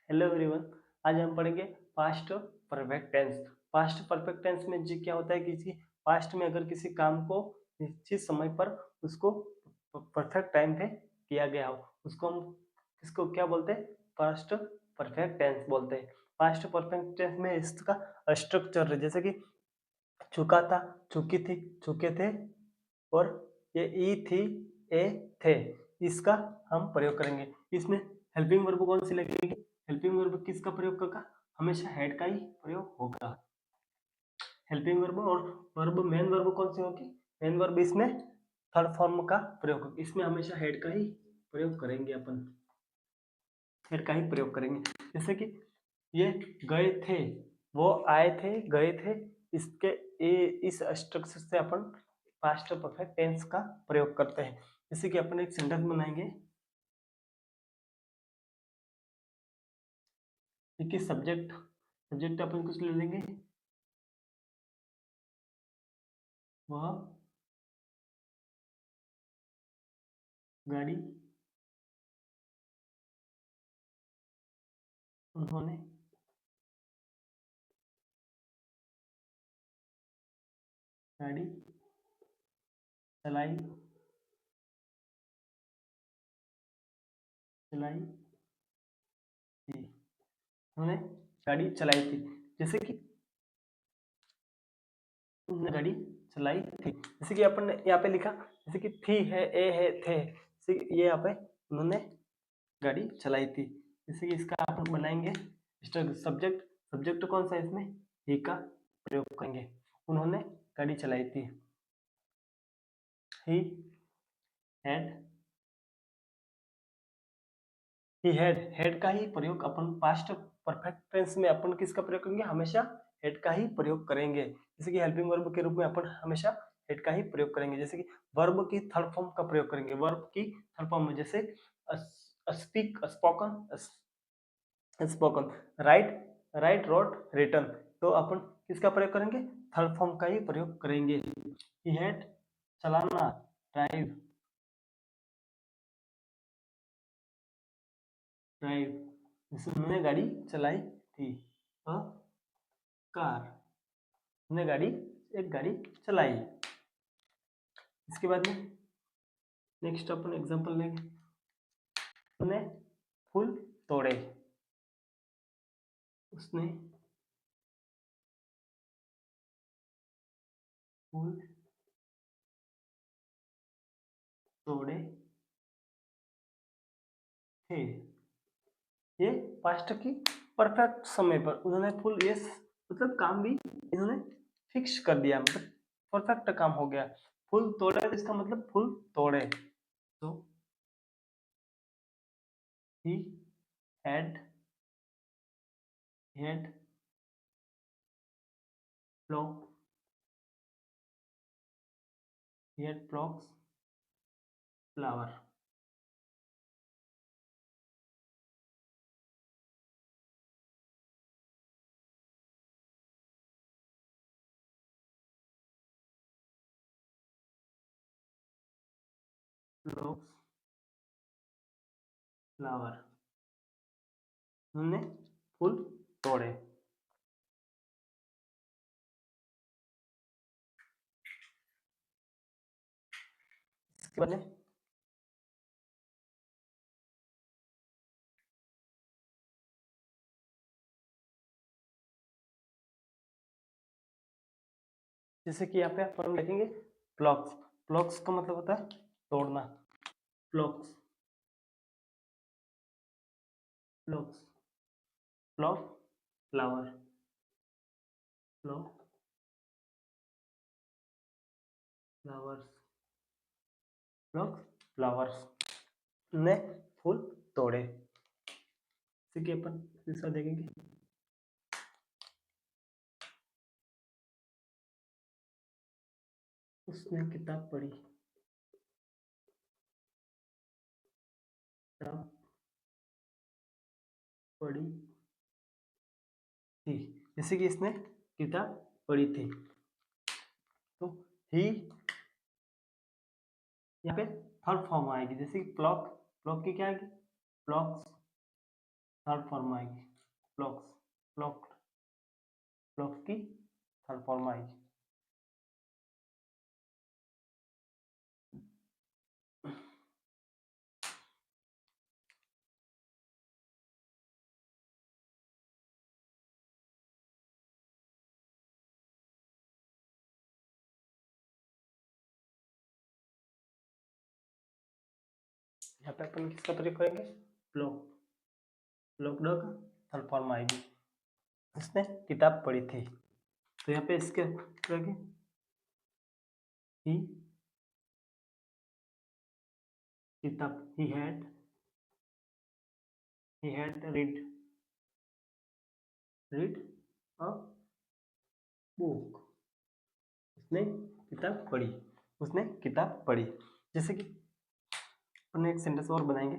Hello everyone. आज हम पढ़ेंगे past perfect tense. Past perfect tense में जी क्या होता है कि पास्ट में अगर किसी काम को निश्चित समय पर उसको परफेक्ट टाइम पे किया गया हो, उसको हम किसको क्या बोलते हैं? पास्ट परफेक्ट टेंस बोलते हैं। पास्ट परफेक्ट टेंस में इसका स्ट्रक्चर है, जैसे कि चुका था, चुकी थी, चुके थे, और ये ई थी, ए थे, इसका हम प्रयोग करेंगे। इसमें हेल्पिंग वर्ब कौन सी लगेगी? हेल्पिंग वर्ब किसका प्रयोग होगा? हमेशा हेड का ही प्रयोग होगा हेल्पिंग वर्ब। और वर्ब मेन वर्ब कौन सी होगी? मेन वर्ब इसमें थर्ड फॉर्म का प्रयोग होगा। इसमें हमेशा हेड का ही प्रयोग करेंगे अपन, हेड का ही प्रयोग करेंगे। जैसे कि ये गए थे, वो आए थे, गए थे, इसके इस स्ट्रक्चर से अपन पास्ट परफेक्ट टेंस का प्रयोग करते हैं। जैसे कि अपन एक सेंटेंस बनाएंगे कि सब्जेक्ट सब्जेक्ट अपन कुछ ले लेंगे, वह गाड़ी उन्होंने गाड़ी चलाई चलाई थी, उन्होंने गाड़ी चलाई थी। जैसे कि उन्होंने गाड़ी चलाई थी, जैसे कि अपन ने यहाँ पे लिखा, जैसे कि थी है, ए है, थे, जैसे कि ये यहाँ पे उन्होंने गाड़ी चलाई थी। जैसे कि इसका अपन बनाएंगे सब्जेक्ट। सब्जेक्ट कौन सा है इसमें? ही का प्रयोग करेंगे। उन्होंने गाड़ी चलाई थी, ही हैड हेड का ही प्रयोग अपन पास्ट परफेक्ट टेंस में अपन किसका प्रयोग करेंगे? हमेशा हेड का ही प्रयोग करेंगे। जैसे कि हेल्पिंग वर्ब के रूप में अपन हमेशा हेड का ही प्रयोग करेंगे। जैसे कि वर्ब की थर्ड फॉर्म का प्रयोग करेंगे। वर्ब की थर्ड फॉर्म में जैसे speak, spoken, spoken, write, write, wrote, written, तो अपन किसका प्रयोग करेंगे? थर्ड फॉर्म का ही प्रयोग करेंगे। ही हैड चलाना, ड्राइव, ड्राइव, जैसे उन्होंने गाड़ी चलाई थी, अ कार, उन्होंने गाड़ी एक गाड़ी चलाई। इसके बाद में नेक्स्ट अपन एग्जांपल लेंगे, उसने फूल तोड़े, उसने फूल तोड़े थे। ये पास्ट की परफेक्ट समय पर उन्होंने फुल, ये मतलब काम भी इन्होंने फिक्स कर दिया, मतलब परफेक्ट काम हो गया। फुल तोड़े, इसका मतलब फुल तोड़े, तो he had had pluck he had plucked flower, plucks flower, उन्होंने फूल तोड़े। इसके बाद में जैसे कि यहाँ पे अपन देखेंगे प्लॉक्स। प्लॉक्स का मतलब होता है तोड़ना। प्लॉक्स, प्लॉक्स, प्लॉक, फ्लावर, प्लॉक, फ्लावर्स, प्लॉक, फ्लावर्स, ने फूल तोड़े। जैसे कि अपन दूसरा देखेंगे, उसने किताब पढ़ी, किताब पढ़ी थी, जैसे कि इसने किताब पढ़ी थी, तो ही यहाँ पे थर्ड फॉर्म आएगी। जैसे कि प्लॉक, प्लॉक की क्या आएगी? प्लॉक्स, थर्ड फॉर्म आएगी, फ्लॉक्स, फ्लॉक्ड, फ्लॉक्स की थर्ड फॉर्म आएगी। यहाँ पे अपन किसका प्रयोग करेंगे, फ्लॉक, फ्लॉक्ड का थर्ड फॉर्म आएगी, उसने किताब पढ़ी थी। तो यहाँ पे इसके ही किताब, he had read a book, उसने किताब पढ़ी, उसने किताब पढ़ी। जैसे कि अपन एक सेंटेंस और बनाएंगे,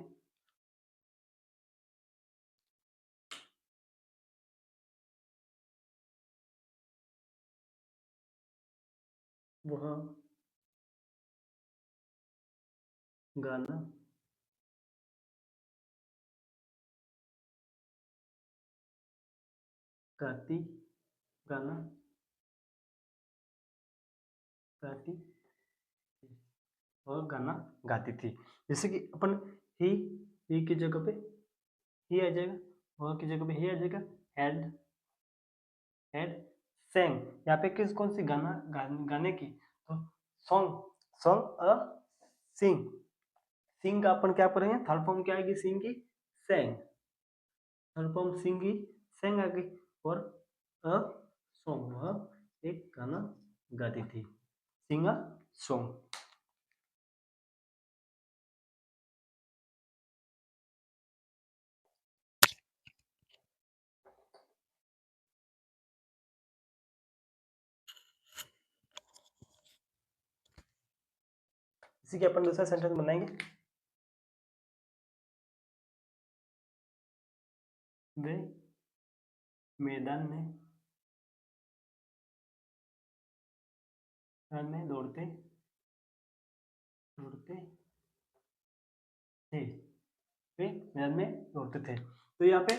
वह गाना गाती, गाना गाती और गाना गाती थी। जैसे कि अपन ही की जगह पे ही आ जाएगा, वह की जगह पे ही आ जाएगा, हैड sang, यहाँ पे किस कौन सी गाने की, तो सॉन्ग, सॉन्ग अ सिंग, सिंग का अपन क्या पढ़ेंगे, थर्ड फॉर्म क्या आएगी सिंग की, sang, थर्ड फॉर्म सिंग की sang आ गई, और अ सॉन्ग, वह एक गाना गाती थी, सिंग अ सॉन्ग। इसी के अपन दूसरा सेंटेंस बनाएंगे, वे मैदान में दौड़ते दौड़ते थे, वे मैदान में दौड़ते थे। तो यहाँ पे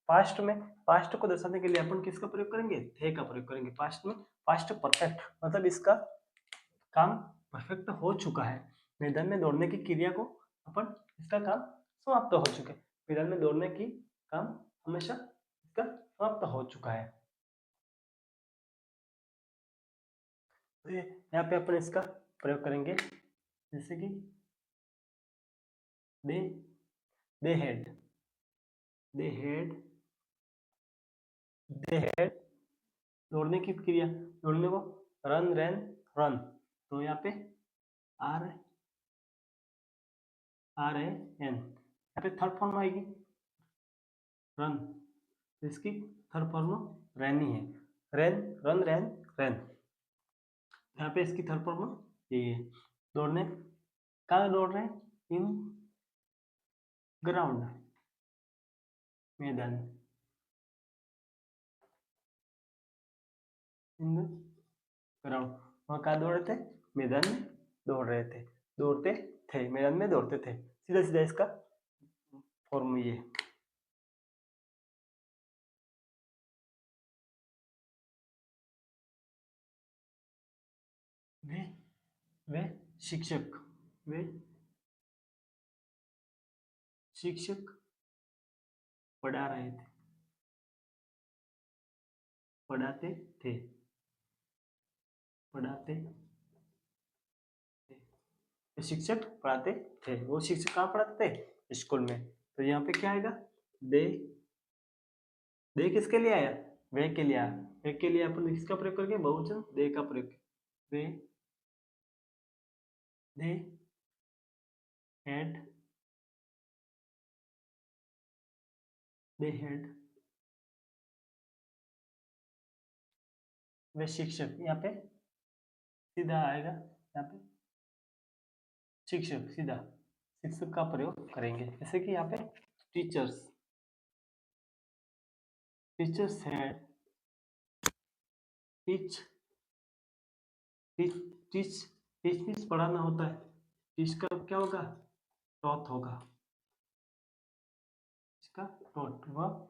पास्ट में, पास्ट को दर्शाने के लिए अपन किसका प्रयोग करेंगे, थे का प्रयोग करेंगे। पास्ट में पास्ट परफेक्ट, मतलब इसका काम परफेक्ट हो चुका है। मैदान में दौड़ने की क्रिया को अपन, इसका काम समाप्त हो चुका है, मैदान में दौड़ने की काम हमेशा इसका समाप्त हो चुका है। तो यहाँ पे अपन इसका प्रयोग करेंगे, जैसे कि they they had they had they had दौड़ने की क्रिया, दौड़ने को रन रैन रन, तो यहाँ पे आर आर ए एन, यहाँ पे थर्ड फॉर्म आएगी रन, तो इसकी थर्ड फॉर्म रैन ही है, रैन, रन रैन रैन, यहाँ पे इसकी थर्ड फॉर्म ये है। दौड़ने कहाँ दौड़ रहे हैं, इन ग्राउंड, मैदान, इन ग्राउंड, वहाँ कहाँ दौड़ रहे थे, मैदान में दौड़ रहे थे, दौड़ते थे, मैदान में दौड़ते थे, सीधा सीधा इसका फॉर्म ये। वे वे शिक्षक, वे शिक्षक पढ़ा रहे थे, पढ़ाते थे, पढ़ाते थे, शिक्षक पढ़ाते थे, वो शिक्षक कहाँ पढ़ाते थे, स्कूल में। तो यहाँ पे क्या आएगा, दे, दे किसके लिए आया, वे के लिए आया, वे के लिए अपन किसका प्रयोग करेंगे, बहुवचन दे का प्रयोग, वे दे हैड दे हैड, वे शिक्षक, यहाँ पे सीधा आएगा, यहाँ पे शिक्षक, सीधा शिक्षक का प्रयोग करेंगे। जैसे कि यहाँ पे teachers, teachers had teach teach teach teach means पढ़ाना होता है, टीच का क्या होगा, टॉट होगा, इसका टॉट, वह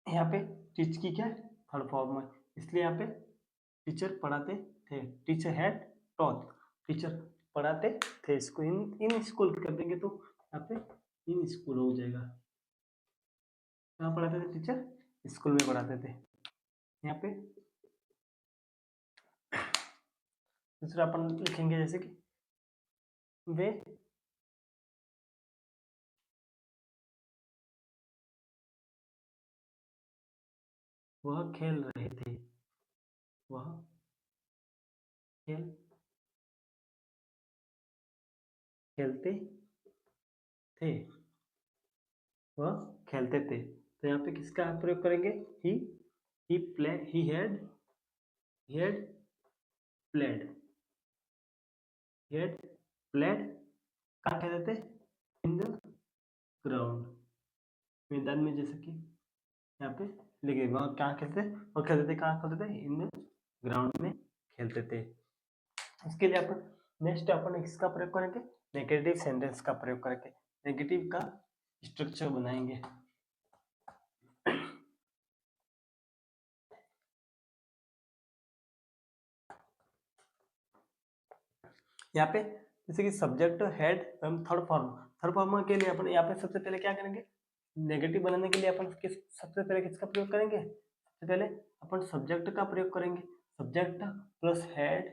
यहाँ पे टीच की क्या थर्ड फॉर्म है, इसलिए यहाँ पे टीचर पढ़ाते थे, टीचर हैड टॉट, टीचर पढ़ाते थे। इसको इन स्कूल कर देंगे तो यहाँ पे इन स्कूल हो जाएगा। कहाँ पढ़ाते थे टीचर? स्कूल में पढ़ाते थे। यहाँ पे दूसरा अपन लिखेंगे जैसे कि वे वह खेल रहे थे, वह खेलते थे, वह खेलते थे। तो यहाँ पे किसका प्रयोग करेंगे? He play he had played, he had played, कहाँ खेलते थे? इन द ग्राउंड, मैदान में, जैसे कि यहाँ पे लिखे वहाँ कहाँ खेलते थे, और खेलते थे कहाँ खेलते थे? इन द ग्राउंड में खेलते थे। इसके लिए अपन नेक्स्ट अपन इसका प्रयोग करेंगे, नेगेटिव सेंटेंस का प्रयोग करके नेगेटिव का स्ट्रक्चर बनाएंगे। यहाँ पे जैसे कि सब्जेक्ट हेड थर्ड फॉर्म के लिए अपन यहाँ पे सबसे पहले क्या करेंगे? नेगेटिव बनाने के लिए अपन सबसे पहले किसका प्रयोग करेंगे? सबसे पहले अपन सब्जेक्ट का प्रयोग करेंगे। Subject plus head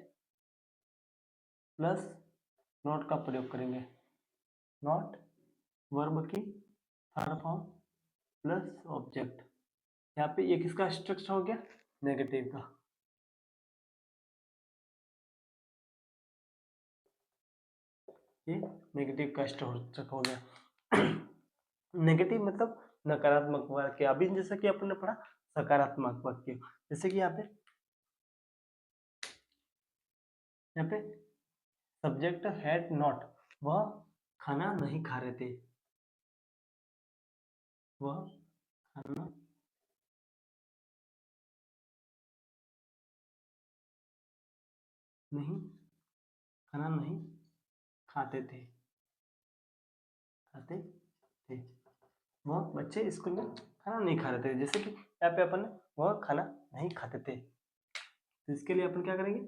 plus not का प्रयोग करेंगे। नॉट वर्ब की थर्ड फॉर्म प्लस ऑब्जेक्ट। यहाँ पे ये किसका स्ट्रक्चर हो गया? नेगेटिव का। ये नेगेटिव का स्ट्रक्चर हो गया। नेगेटिव मतलब नकारात्मक वाक्य। अभी जैसे कि अपन ने पढ़ा सकारात्मक वाक्य, जैसे कि यहाँ पे सब्जेक्ट हैड नॉट, वह खाना नहीं खा रहे थे, वह खाना नहीं खाते थे, वह बच्चे स्कूल में खाना नहीं खा रहे थे। जैसे कि यहाँ पे अपन वह खाना नहीं खाते थे, तो इसके लिए अपन क्या करेंगे?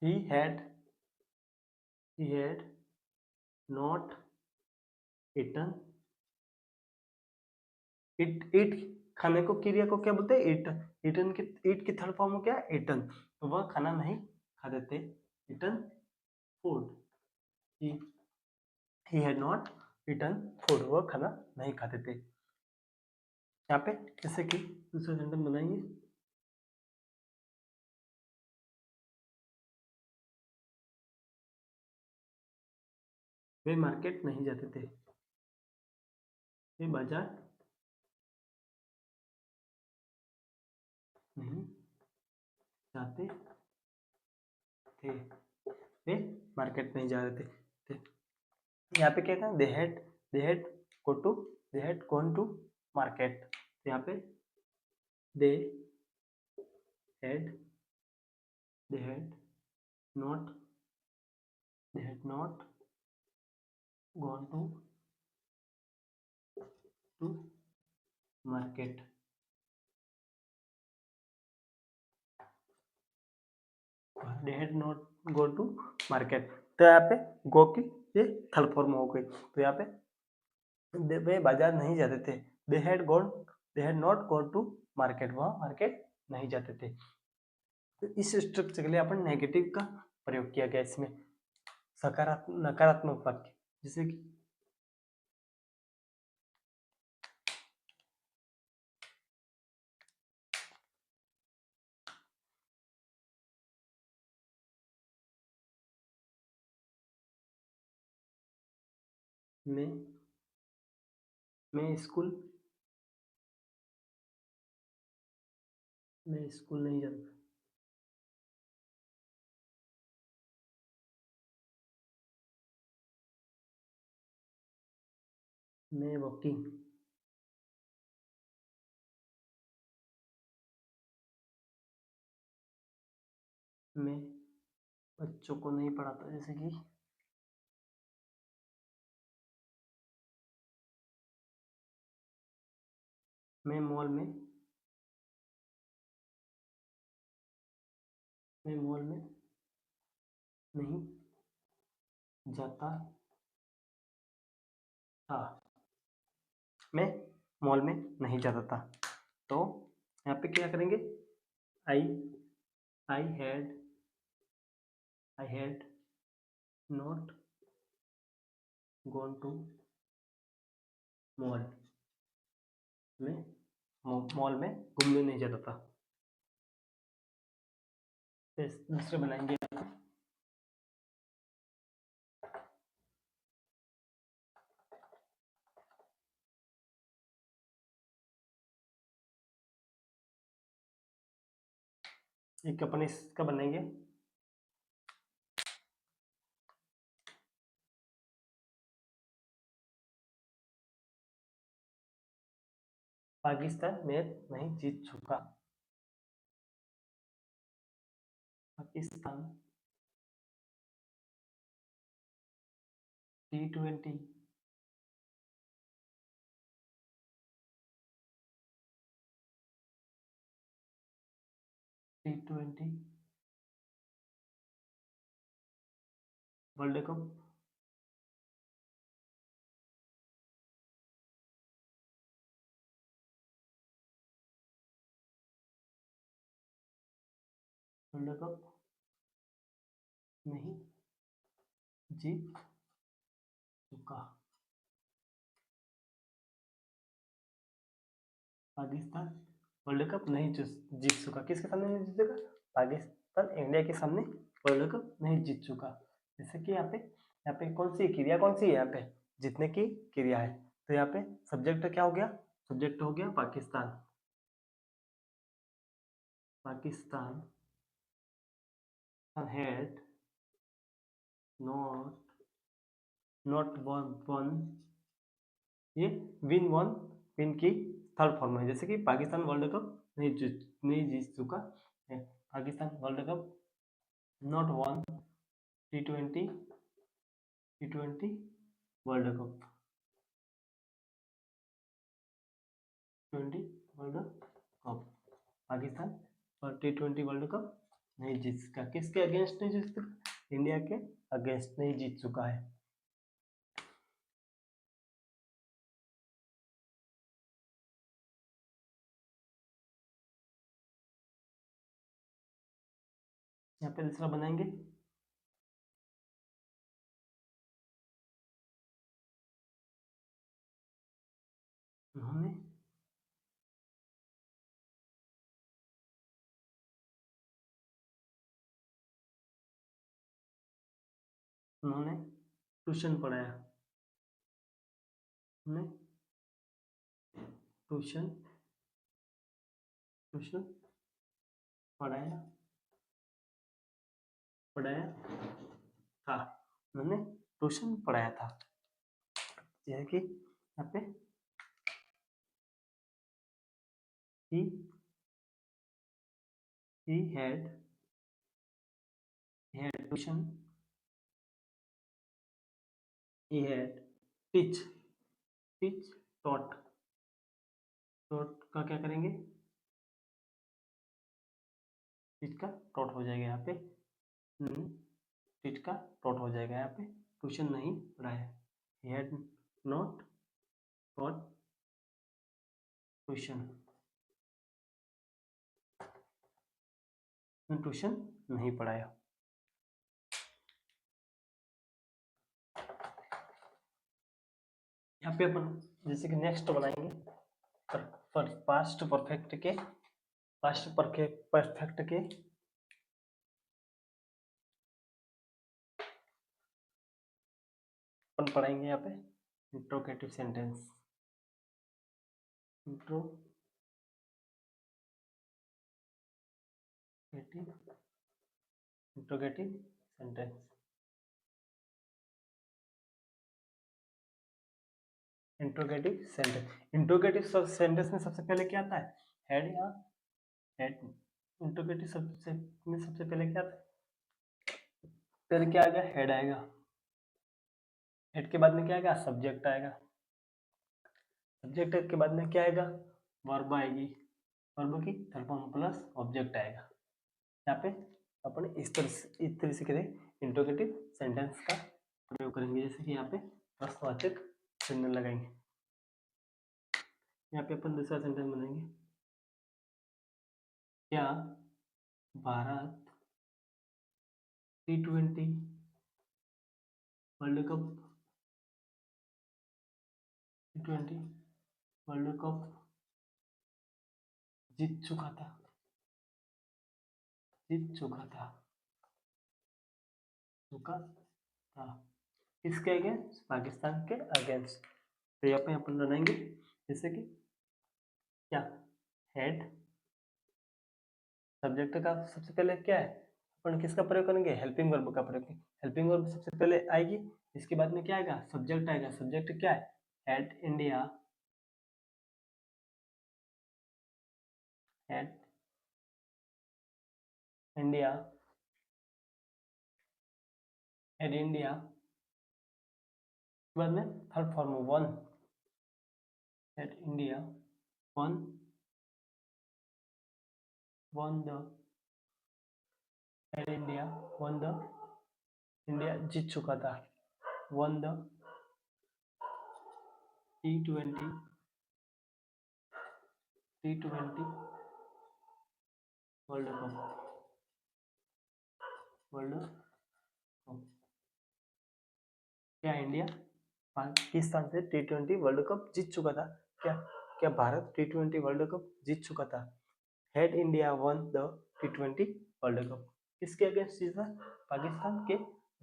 He had not eaten it खाने को, क्रिया को क्या बोलते हैं? ईट की थर्ड फॉर्म हो क्या? ईटन। तो वह खाना नहीं खाते थे, eaten food. He had not eaten food, वह खाना नहीं खाते थे। यहाँ पे जैसे कि दूसरा सेंटेंस बनाएंगे, वे मार्केट नहीं जाते थे, वे बाजार नहीं जाते थे, वे मार्केट नहीं जा रहे थे। यहाँ पे क्या था? They had gone to market. यहाँ पे they had not gone to market. They had not go to market. तो यहाँ पे गो की ये थर्ड फॉर्म हो गई। तो यहाँ पे वे बाजार नहीं जाते थे, they had not gone to market, वह मार्केट नहीं जाते थे। तो इस स्ट्रक्चर के लिए अपन नेगेटिव का प्रयोग किया गया इसमें। नकारात्मक वाक्य, जैसे कि मैं स्कूल नहीं जाता, मैं वॉकिंग मैं बच्चों को नहीं पढ़ाता, जैसे कि मैं मॉल में नहीं जाता था। मैं मॉल में नहीं जाता था। तो यहाँ पे क्या करेंगे? I I had not gone to mall. मैं मॉल में घूमने नहीं जाता था। फिर दूसरे बनाएंगे। एक अपन इसका बनाएंगे। पाकिस्तान मैच नहीं जीत चुका। पाकिस्तान T20 वर्ल्ड कप नहीं जीत चुका। पाकिस्तान वर्ल्ड कप नहीं जीत चुका। किसके सामने नहीं जीत चुका? पाकिस्तान इंडिया के सामने वर्ल्ड कप नहीं जीत चुका। जैसे कि यहाँ पे कौन सी क्रिया कौन सी है? यहाँ पे जीतने की क्रिया है। तो यहाँ पे सब्जेक्ट क्या हो गया? सब्जेक्ट हो गया Pakistan. Pakistan had not one. ये विन की थर्ड फॉर्म है। जैसे कि पाकिस्तान वर्ल्ड कप नहीं जीत चुका है। Pakistan world cup not one T20 world cup Pakistan और T20 वर्ल्ड कप नहीं जीत सका। किसके अगेंस्ट नहीं जीत चुका? इंडिया के अगेंस्ट नहीं जीत चुका है। यहाँ पे दूसरा बनाएंगे। उन्होंने ट्यूशन पढ़ाया। ट्यूशन पढ़ाया था। उन्होंने ट्यूशन पढ़ाया था। यह कि यहाँ पे he had tuition. He had teach taught का क्या करेंगे? टीच का टॉट हो जाएगा यहाँ पे। टीच का टॉट हो जाएगा यहाँ पे। ट्यूशन नहीं पढ़ाया। he had not taught tuition. Tuition नहीं पढ़ाया। यहाँ पे अपन जैसे कि नेक्स्ट बनाएंगे पास्ट परफेक्ट के अपन पढ़ाएंगे यहाँ पे interrogative sentence. Interrogative sentence. Interrogative sentence में सबसे पहले क्या आता है? हेड या हेड। इंट्रोगेटिव में सबसे पहले क्या आता है? पहले क्या आएगा? हेड आएगा। हेड के बाद में क्या आएगा? सब्जेक्ट आएगा। सब्जेक्ट के बाद में क्या आएगा? वर्ब आएगी, वर्ब की थर्ड फॉर्म प्लस ऑब्जेक्ट आएगा। यहाँ पे अपन इस तरह से करें इंट्रोगेटिव सेंटेंस का प्रयोग करेंगे। जैसे कि यहाँ पे प्रश्नवाचक चिन्ह लगाएंगे। यहाँ पे अपन दूसरा सेंटेंस बनाएंगे, क्या Bharat T20 world cup T20 world cup जीत चुका था, किसके अगेंस्ट? पाकिस्तान के अगेंस्ट। तो यहाँ पे अपन बनाएंगे जैसे कि क्या हेड, सब्जेक्ट का सबसे पहले क्या है, अपन किसका प्रयोग करेंगे? हेल्पिंग वर्ब का प्रयोग। हेल्पिंग वर्ब सबसे पहले आएगी, इसके बाद में क्या आएगा? सब्जेक्ट आएगा। सब्जेक्ट क्या है? Had India, had India, had India. बाद में third form won, had India won, won the, had India won the, India जीत चुका था, won the T20 world cup. क्या इंडिया पाकिस्तान से T20 वर्ल्ड कप जीत चुका था? क्या भारत T20 वर्ल्ड कप जीत चुका था? Head India won the T20 world cup. किसके अगेंस्ट जीता? पाकिस्तान के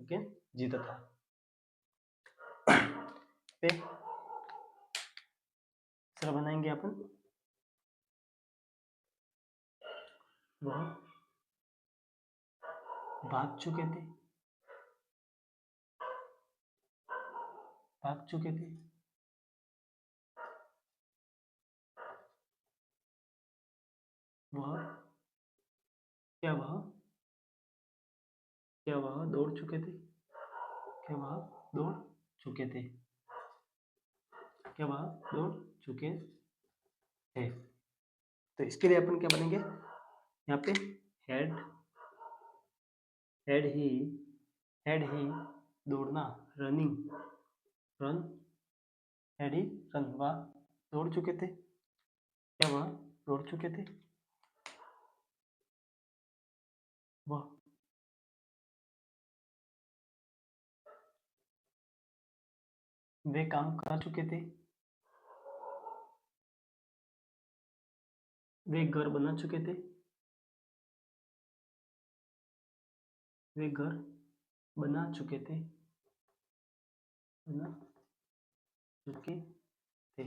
अगेंस्ट जीता था। दूसरा बनाएंगे अपन, वह भाग चुके थे, वह क्या वह दौड़ चुके थे, क्या वह दौड़ चुके थे, क्या वह दौड़ चुके थे। तो इसके लिए अपन क्या बनेंगे? यहाँ पे हेड ही दौड़ना, रनिंग, रन, हेड ही रन, वह दौड़ चुके थे, क्या वह दौड़ चुके थे, वह वे काम कर चुके थे, वे घर बना चुके थे, वे घर बना चुके थे, बना चुके थे।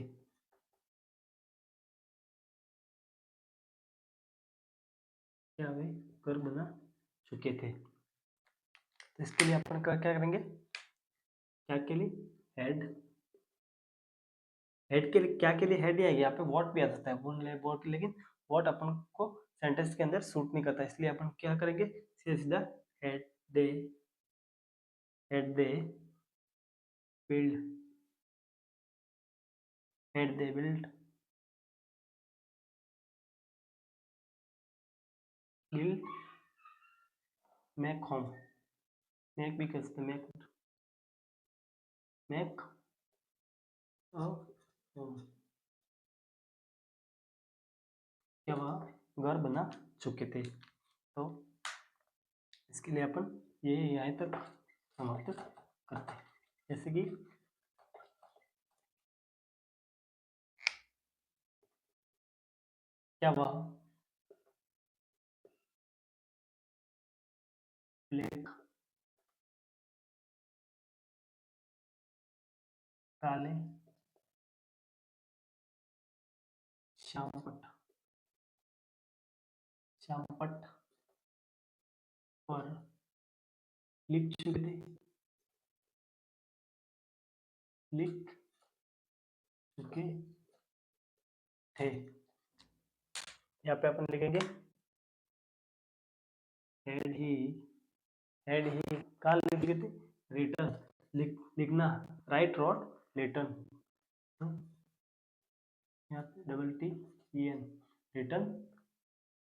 क्या वे घर बना चुके थे। तो इसके लिए अपन क्या करेंगे? क्या के लिए हेड, हेड के लिए क्या के लिए हेड ही आएगी। यहाँ पे वॉट भी आ सकता है, वॉट, लेकिन वॉट अपन को सेंटेंस के अंदर सूट नहीं करता, इसलिए अपन क्या करेंगे? सीधा head they build, head they build make home, make भी कर सकते, मेक अ होम। क्या वह घर बना चुके थे। तो इसके लिए अपन ये यहाँ तक समाप्त करते हैं। जैसे कि क्या वह ब्लैक, काले, श्यामपट्ट पर लिख चुके थे, यहाँ पे अपन लिखेंगे हेड ही कहाँ लिख चुके थे? रिटर्न, लिखना, राइट रोट रिटर्न। यहाँ पे डबल टी EN रिटर्न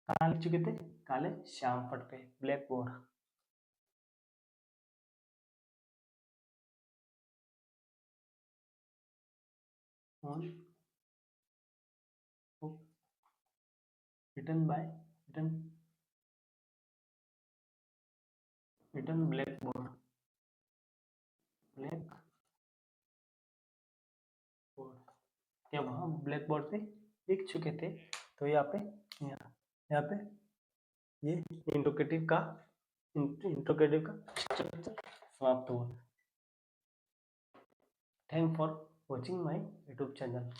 कहाँ लिख चुके थे, काले श्याम पट पे, black board. On return by return black board, black board. क्या वहाँ ब्लैक बोर्ड पे लिख चुके थे, तो यहाँ पे यहाँ पे ये इंट्रोगेटिव का स्ट्रक्चर समाप्त हुआ। Thank for watching my YouTube channel.